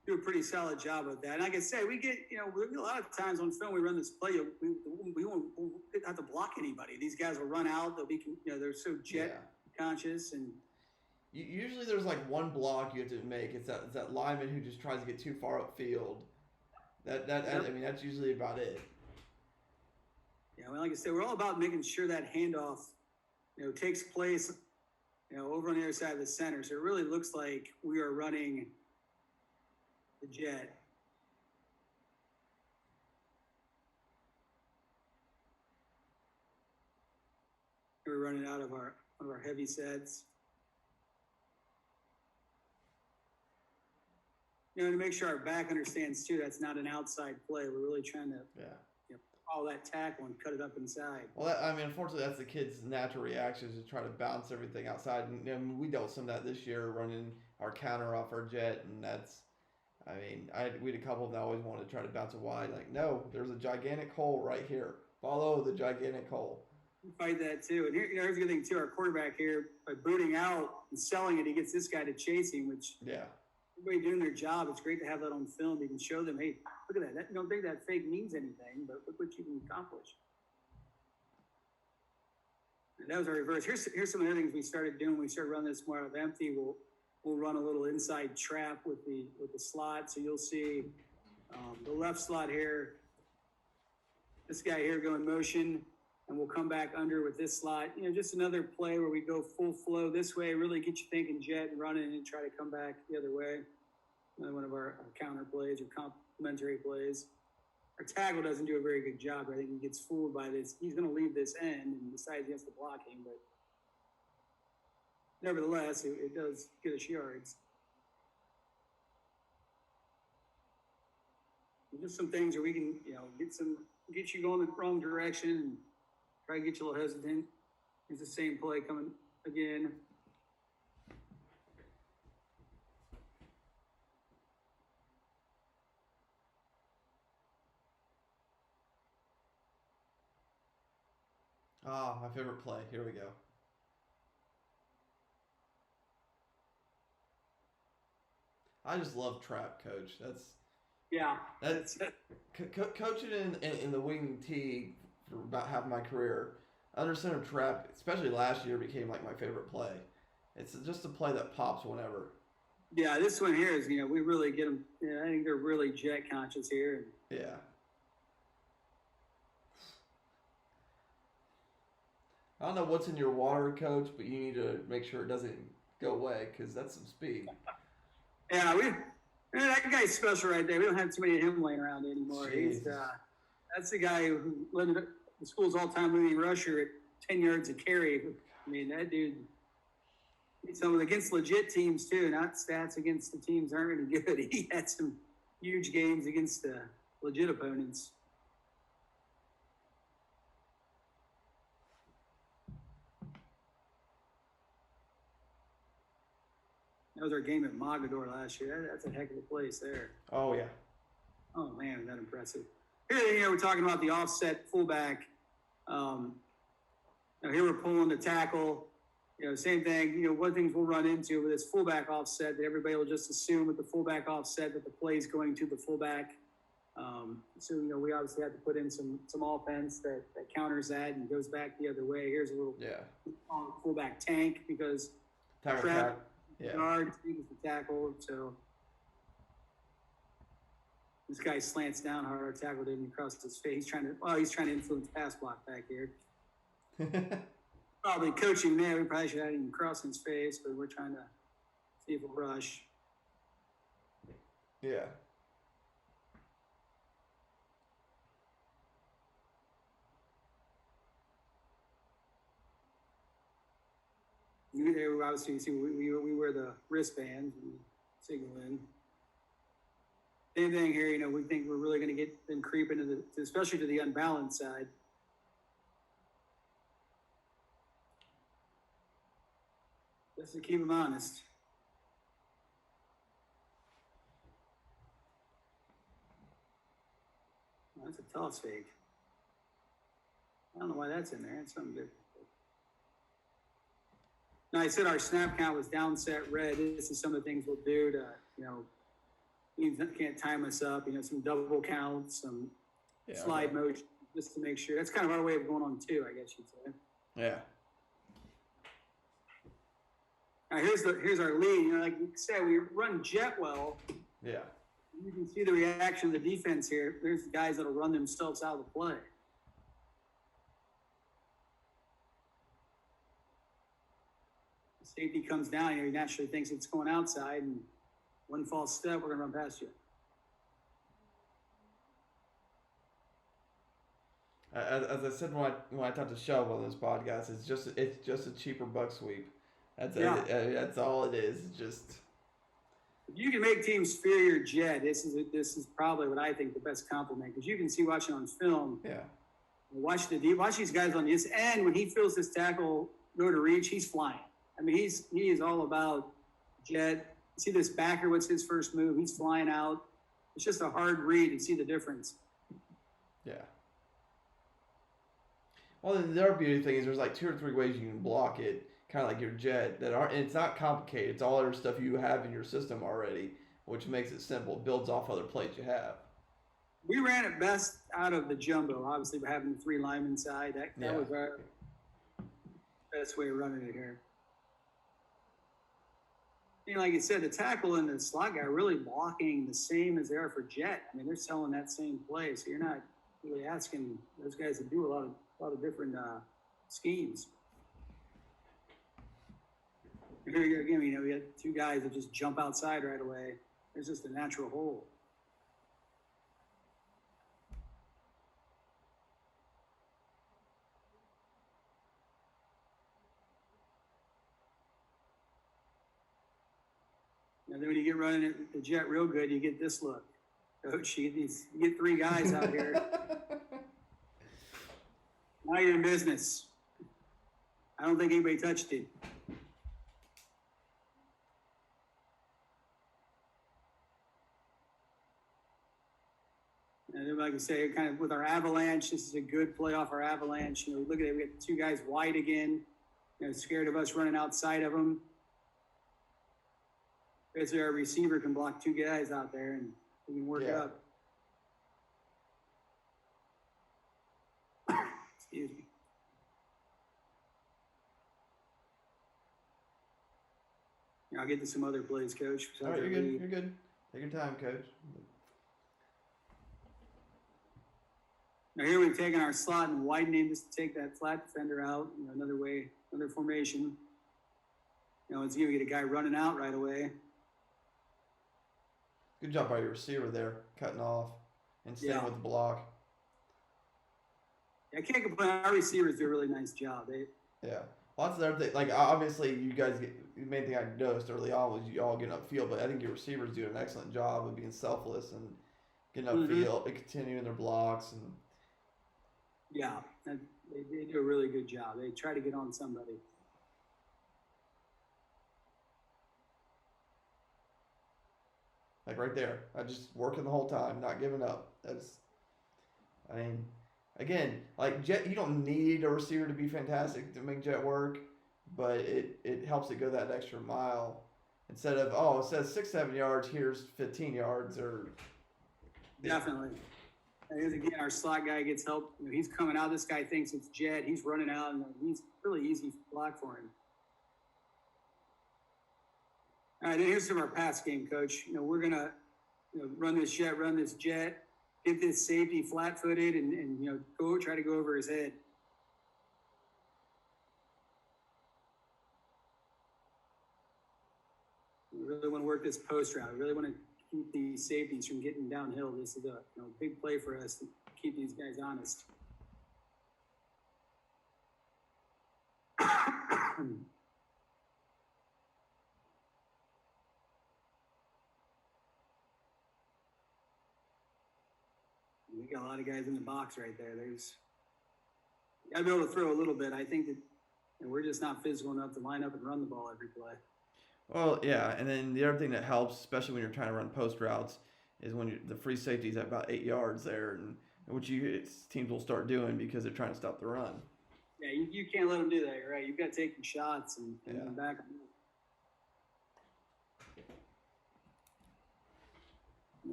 do a pretty solid job with that. And like I say, we get, a lot of times on film we run this play, we won't have to block anybody. These guys will run out. They'll be, they're so jet conscious, and usually there's like one block you have to make. It's that lineman who just tries to get too far upfield. That's usually about it. Yeah, like I said, we're all about making sure that handoff, takes place, over on the other side of the center. So it really looks like we are running the jet. We're running out of one of our heavy sets. To make sure our back understands too, that's not an outside play. We're really trying to follow that tackle and cut it up inside. Well, unfortunately, that's the kid's natural reaction, is to try to bounce everything outside. And we dealt with some of that this year, running our counter off our jet, and that's, we had a couple that always wanted to try to bounce it wide. Like, no, there's a gigantic hole right here. Follow the gigantic hole. We fight that too. And here, here's the thing too. Our quarterback here, by booting out and selling it, he gets this guy to chase him, which everybody doing their job. It's great to have that on film. You can show them, hey, look at that. I don't think that fake means anything, but look what you can accomplish. And that was our reverse. Here's some of the things we started doing. We started running this more out of empty. We'll run a little inside trap with the slot. So you'll see the left slot here. This guy here going motion. and we'll come back under with this slot. Just another play where we go full flow this way, really get you thinking jet and running and try to come back the other way. Another one of our counter plays or complementary plays. Our tackle doesn't do a very good job. I think he gets fooled by this. He's going to leave this end and decides he has to block him, but nevertheless, it does get us yards. And just some things where we can, get you going the wrong direction and try to get you a little hesitant. It's the same play coming again. Ah, my favorite play. Here we go. I just love trap, Coach. That's coaching in the wing T for about half my career. Under center trap, especially last year, became like my favorite play. It's just a play that pops whenever. Yeah, this one here is, we really get them. I think they're really jet conscious here. Yeah. I don't know what's in your water, Coach, but you need to make sure it doesn't go away because that's some speed. Yeah, that guy's special right there. We don't have too many of him laying around anymore. That's the guy who led the school's all-time leading rusher at 10 yards a carry. I mean, that dude. So against legit teams too, not stats against the teams aren't really good. He had some huge games against the legit opponents. That was our game at Mogador last year. That's a heck of a place there. Oh, yeah. Oh, man, that impressive. Here, we're talking about the offset fullback. Here we're pulling the tackle. Same thing. One things we'll run into with this fullback offset that everybody will just assume with the fullback offset that the play is going to the fullback. So we obviously have to put in some offense that counters that and goes back the other way. Here's a little fullback tank because Tackle. Yeah. Guard is the tackle, so this guy slants down hard. Our tackle didn't cross his face. He's trying to influence pass block back here. Probably coaching there. We probably should have him cross his face, but we're trying to see if we'll rush. Yeah. Obviously, see, we wear the wristbands and signal in. Same thing here. We think we're really going to get them creeping especially to the unbalanced side. Just to keep them honest. Oh, that's a toss fake. I don't know why that's in there. It's something good. Now, I said our snap count was down set red. This is some of the things we'll do to, teams can't time us up, some double counts, some slide motion, just to make sure. That's kind of our way of going on two, I guess you'd say. Yeah. Now, here's our lead. Like you said, we run jet well. Yeah. You can see the reaction of the defense here. There's the guys that'll run themselves out of the play. Safety comes down, he naturally thinks it's going outside, and one false step, we're going to run past you. As I said when I talked to Shelb on this podcast, it's just a cheaper buck sweep. That's all it is. It's just if you can make teams fear your jet, this is probably what I think the best compliment, because you can see watching on film. Yeah. Watch these guys on this end when he feels this tackle go to reach, he's flying. I mean, he is all about jet. See this backer, what's his first move? He's flying out. It's just a hard read to see the difference. Yeah. Well, the other beauty thing is there's like 2 or 3 ways you can block it, kind of like your jet, and it's not complicated. It's all other stuff you have in your system already, which makes it simple. It builds off other plays you have. We ran it best out of the jumbo, obviously, by having the 3 linemen side. That was our best way of running it here. Like you said, the tackle and the slot guy are really blocking the same as they are for jet. I mean, they're selling that same play, so you're not really asking those guys to do a lot lot of different schemes. Here again, we had two guys that just jump outside right away. There's just a natural hole. And then when you get running the jet real good, you get this look. Coach, you get three guys out here. Now you're in business. I don't think anybody touched it. And then, like I say, kind of with our avalanche, this is a good play off our avalanche. Look at it. We got two guys wide again. Scared of us running outside of them. Basically, our receiver can block two guys out there, and we can work up. Excuse me. I'll get to some other plays, Coach. All right, you're good. You're good. Take your time, Coach. Now here we've taken our slot and widening just to take that flat defender out. Another way, another formation. It's going to get a guy running out right away. Good job by your receiver there, cutting off and staying with the block. I can't complain. Our receivers do a really nice job. Yeah. Lots of other things. Like, obviously, you guys the main thing I noticed early on was you all getting upfield, but I think your receivers do an excellent job of being selfless and getting upfield and continuing their blocks. And yeah, they do a really good job. They try to get on somebody. Like right there, I just working the whole time, not giving up. Again, like Jet, you don't need a receiver to be fantastic to make Jet work, but it helps it go that extra mile. Instead of, it says 6-7 yards, here's 15 yards or. Definitely. And again, our slot guy gets help. He's coming out. This guy thinks it's Jet. He's running out, and he's really easy block for him. All right, here's some of our pass game, Coach. We're going to run this jet, get this safety flat-footed, and try to go over his head. We really want to work this post route. We really want to keep these safeties from getting downhill. This is a big play for us to keep these guys honest. We got a lot of guys in the box right there. You got to be able to throw a little bit. I think that we're just not physical enough to line up and run the ball every play. Well, yeah, and then the other thing that helps, especially when you're trying to run post routes, is when the free safety is at about 8 yards there, and which teams will start doing because they're trying to stop the run. Yeah, you can't let them do that, right? You've got to take your shots and back them.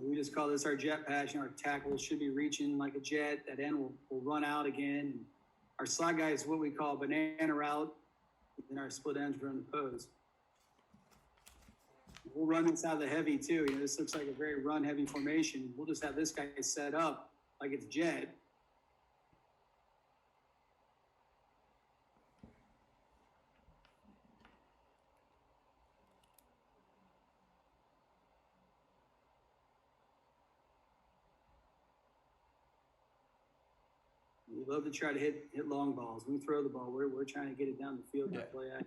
We just call this our jet pass. Our tackle should be reaching like a jet. That end will run out again. Our slot guy is what we call banana route, and our split ends run the pose. We'll run inside the heavy too. This looks like a very run-heavy formation. We'll just have this guy set up like it's jet. We love to try to hit long balls. When we throw the ball, we're trying to get it down the field and play at.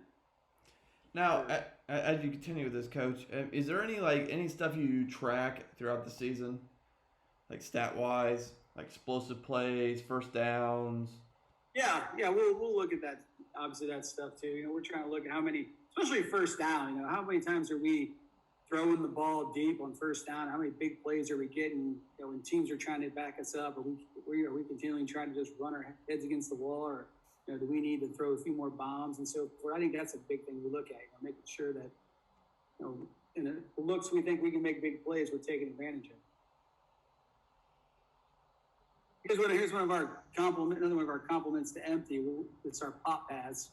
Now, as you continue with this, Coach, is there any stuff you track throughout the season, like stat wise, like explosive plays, first downs? Yeah, we'll look at that. Obviously, that stuff too. We're trying to look at how many, especially first down. How many times are we throwing the ball deep on first down? How many big plays are we getting? When teams are trying to back us up, are we continually trying to just run our heads against the wall, or do we need to throw a few more bombs and so forth? I think that's a big thing we look at. Making sure that in the looks we think we can make big plays, we're taking advantage of. Here's one of our another one of our compliments to empty. It's our pop pass.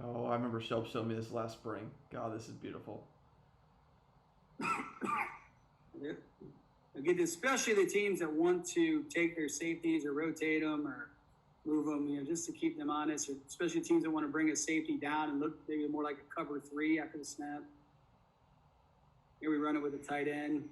Oh, I remember Shelp showed me this last spring. God, this is beautiful. Again, especially the teams that want to take their safeties or rotate them or move them, just to keep them honest, or especially teams that want to bring a safety down and look maybe more like a cover 3 after the snap. Here we run it with a tight end.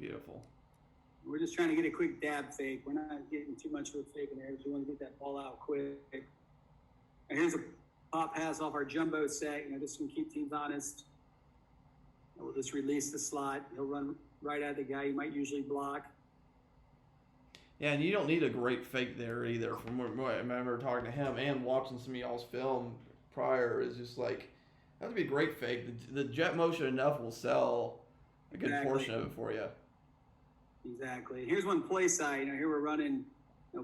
Beautiful. We're just trying to get a quick dab fake. We're not getting too much of a fake in there because we want to get that ball out quick. And here's a pop pass off our jumbo set, just to keep teams honest. And we'll just release the slot. He'll run right at the guy you might usually block. Yeah, and you don't need a great fake there either. From what I remember talking to him and watching some of y'all's film prior, is just like, that would be a great fake. The jet motion enough will sell a good portion of it for you. Exactly. Here's one play side. Here we're running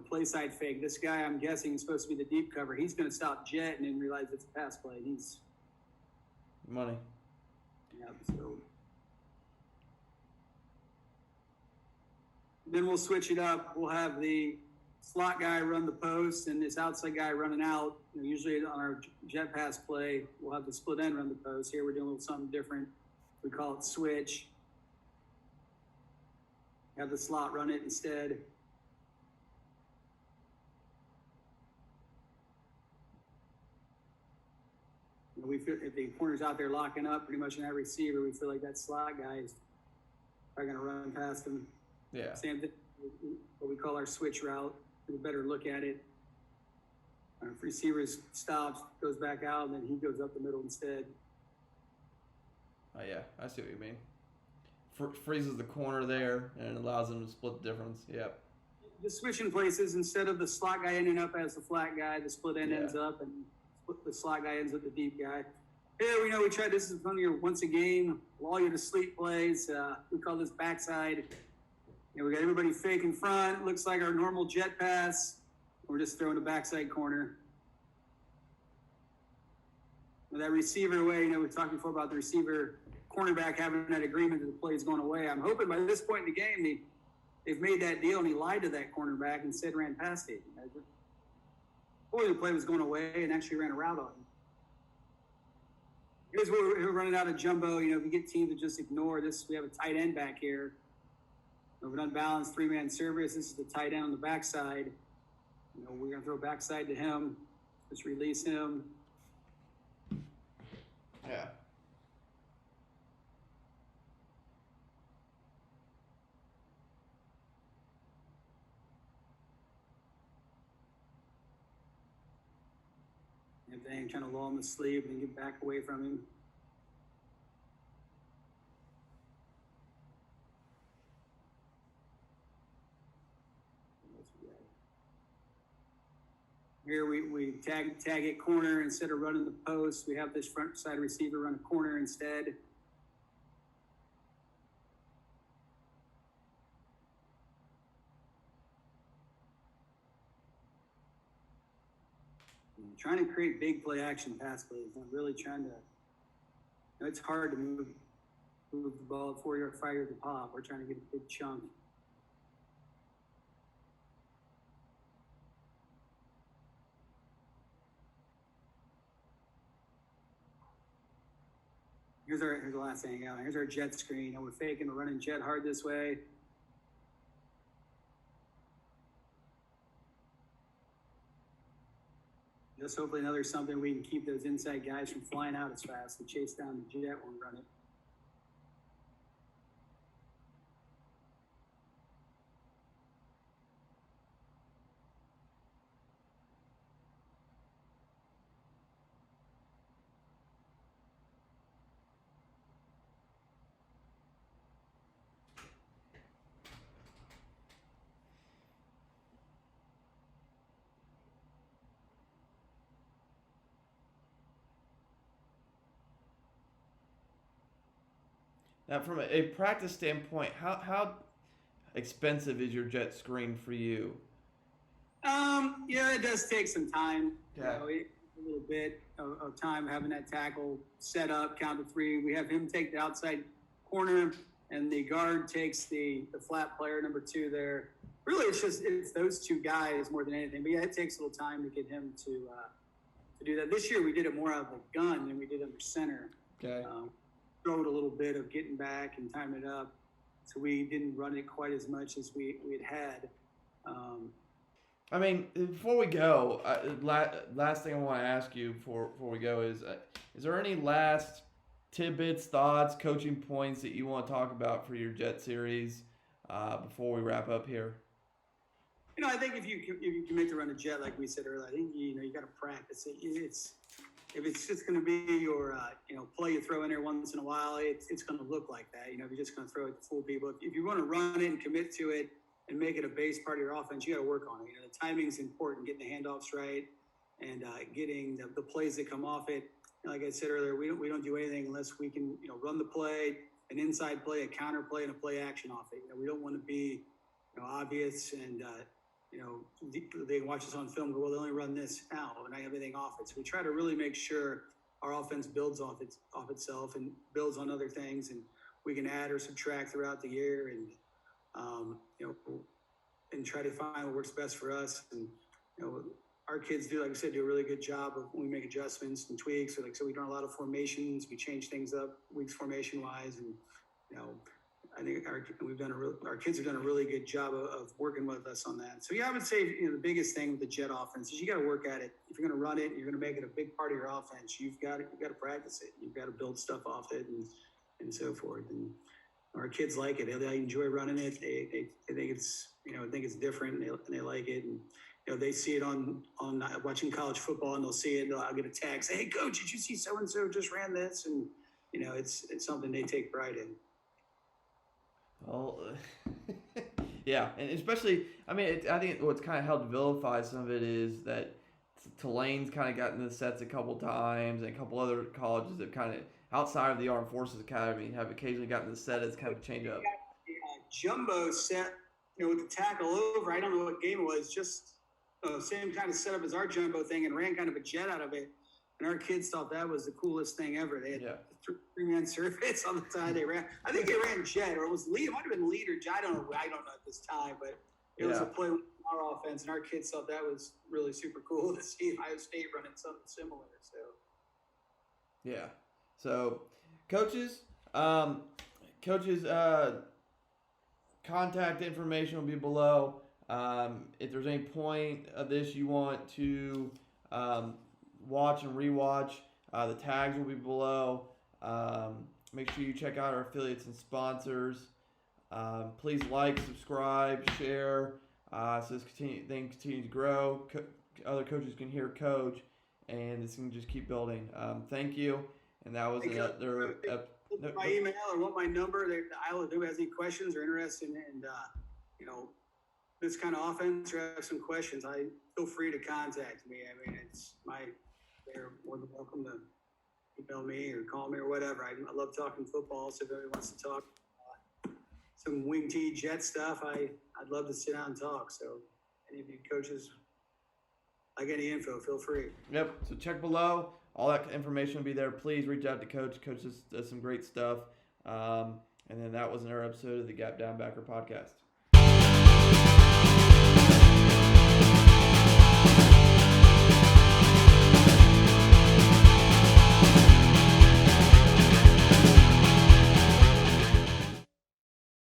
play side fake. This guy, I'm guessing, is supposed to be the deep cover. He's going to stop jet and then realize it's a pass play. He's money. Yeah, so then we'll switch it up. We'll have the slot guy run the post and this outside guy running out. Usually on our jet pass play, we'll have the split end run the post. Here we're doing a little something different. We call it switch. Have the slot run it instead. We feel if the corner's out there locking up pretty much in that receiver, we feel like that slot guy is probably going to run past him. Yeah. Same thing, what we call our switch route. We better look at it. Our receiver stops, goes back out, and then he goes up the middle instead. Oh, yeah. I see what you mean. Freezes the corner there and allows them to split the difference. Yep. Just switching places, instead of the slot guy ending up as the flat guy, the split end ends up, and the slot guy ends with the deep guy. Here we tried this is one of your once a game, lull you to sleep plays. We call this backside. We got everybody fake in front. Looks like our normal jet pass. We're just throwing a backside corner. With that receiver away, we talked before about the receiver cornerback having that agreement that the play is going away. I'm hoping by this point in the game they've made that deal and he lied to that cornerback and said ran past it. Or the play was going away and actually ran a route on him. Here's where we're running out of jumbo. If you get teams to just ignore this, we have a tight end back here. Of an unbalanced 3-man service. This is the tight end on the backside. We're going to throw backside to him. Just release him. Yeah. And then trying to lull him to sleep and get back away from him. Here we tag it corner instead of running the post. We have this front side receiver run a corner instead. I'm trying to create big play action pass plays. I'm really trying to. It's hard to move the ball 4 or 5 yards a pop. We're trying to get a big chunk. Here's the last thing. Here's our jet screen. We're faking, we're running jet hard this way. Just hopefully another something we can keep those inside guys from flying out as fast to chase down the jet when we run it. Now, from a practice standpoint, how expensive is your jet screen for you? Yeah, it does take some time. Yeah. A little bit of time having that tackle set up, count to 3. We have him take the outside corner, and the guard takes the flat player, number 2 there. Really, it's those 2 guys more than anything. But yeah, it takes a little time to get him to do that. This year we did it more out of the gun than we did under center. Okay. Showed a little bit of getting back and timing it up, so we didn't run it quite as much as we had. I mean, before we go, last thing I want to ask you before we go is there any last tidbits, thoughts, coaching points that you want to talk about for your Jet series before we wrap up here? I think if you commit to run a jet, like we said earlier, I think you got to practice it. If it's just going to be your play you throw in there once in a while, it's going to look like that. If you're just going to throw it to fool people. If you want to run it and commit to it and make it a base part of your offense, you got to work on it. The timing's important, getting the handoffs right, and getting the plays that come off it. Like I said earlier, we don't do anything unless we can run the play, an inside play, a counter play, and a play action off it. We don't want to be obvious and they watch us on film and go, well, they only run this now and I have everything off it. So we try to really make sure our offense builds off itself and builds on other things, and we can add or subtract throughout the year, and and try to find what works best for us. And our kids do, like I said, do a really good job of when we make adjustments and tweaks. So we run a lot of formations, we change things up weeks formation wise, and I think our kids have done a really good job of working with us on that. So I would say the biggest thing with the Jet offense is you got to work at it. If you're going to run it, you're going to make it a big part of your offense. You've got to practice it. You've got to build stuff off it and so forth. And our kids like it. They enjoy running it. They think it's different, and they like it. And they see it on watching college football, and they'll see it. I'll get a text, "Hey, coach, did you see so and so just ran this?" And it's something they take pride in. Well, yeah, and especially, I think what's kind of helped vilify some of it is that Tulane's kind of gotten the sets a couple times, and a couple other colleges that kind of, outside of the Armed Forces Academy, have occasionally gotten the set as kind of a change up. Jumbo set, with the tackle over, I don't know what game it was, just same kind of setup as our jumbo thing, and ran kind of a jet out of it. And our kids thought that was the coolest thing ever. They had three-man surface on the side they ran. I think they ran jet, or it was lead. It might have been lead or jet. I don't know at this time, but it was a play with our offense, and our kids thought that was really super cool to see Ohio State running something similar. So, yeah. So, coaches, contact information will be below. If there's any point of this you want to watch and rewatch, the tags will be below. Make sure you check out our affiliates and sponsors. Please like, subscribe, share, so this thing continues to grow. Other coaches can hear Coach, and this can just keep building. Thank you. And that was my email or want my number. If anyone has any questions or interested in this kind of offense or have some questions, feel free to contact me. They're more than welcome to email me or call me or whatever. I love talking football, so if anybody wants to talk some wing tee jet stuff, I'd love to sit down and talk. So any of you coaches like any info, feel free. Yep. So check below. All that information will be there. Please reach out to Coach. Coach does some great stuff. And then that was another episode of the Gap Down Backer podcast.